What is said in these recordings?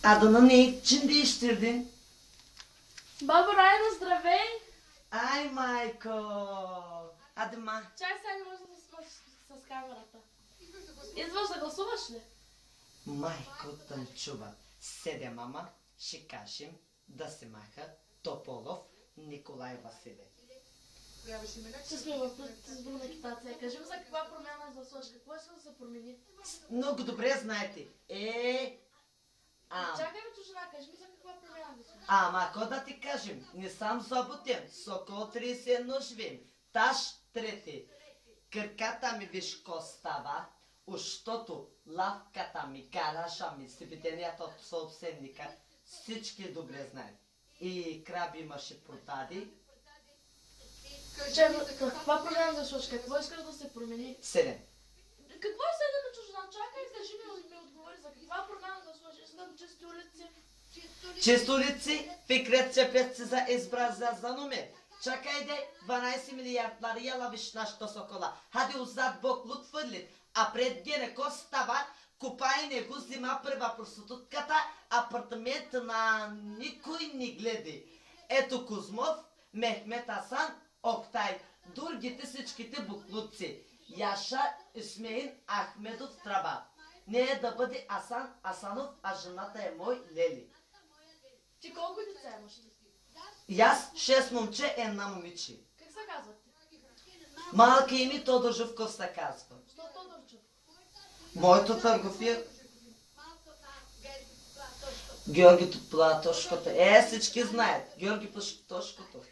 Adını ne için değiştirdin? Баба Райна, здравей! Ай, майко! Hadi ma. Чай сега не може да снимаш с камерата. Идваш да гласуваш ли? Майко Тънчува. Седе мама, ще кажем да се маха Тополов Николай Василев. Ще сме в предизборна агитация. Кажи ми за каква промяна гласуваш, какво ще да се промени? Много добре знаете. Чакай бе, жена, кажи ми за каква промяна гласуваш. Ама, какво да ти кажем? Не сам заботен. Сокол 31 живеем. Таш трети. Крката ми виж ко става, ощото лавката ми, гаража ми, сведенията от съобседника, всички добре знаят. И краби имаше продади. Каква промяна гласуваш? Какво искаш да се промени? 7. Какво е седем бе, чуждана? Чакай, кажи ми отговори за каква промяна гласуваш. Искам чисти улици. Чисти улици, Фикрет Чепец се за избра за номер. Чакай де, 12 милиард яла виж нашата сокола. Хади отзад Бог лутфърлит. А пред гене ко става, купай него, взима прва проститутката, апартамент на никой не гледи. Ето Кузмов, Мехмет Асан, Октай, другите всичките буклуци. Яша Исмеин Ахмедов Траба. Не е да бъде Асан Асанов, а жената е мой Лели. Ти колко деца имаш? И аз 6 момче, една момиче. Как се казват? Малки ими Тодор Живков се казва. Що Тодорчев? Моето търговия... Георги Платошкото. Всички знаят. Георги Платошкото.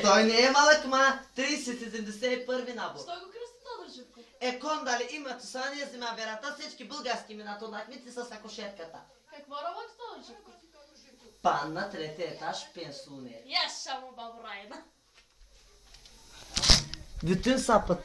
Той не е малък, ма 30-71 набор. Що го кръсти Тодор Живков? Кондали имат сания, взима верата, всички български минато накмици с акушетката. Какво работи Тодор Живков? Пан на трети етаж, пенсионер. Яша му, баба Райна. Bütün sapıt.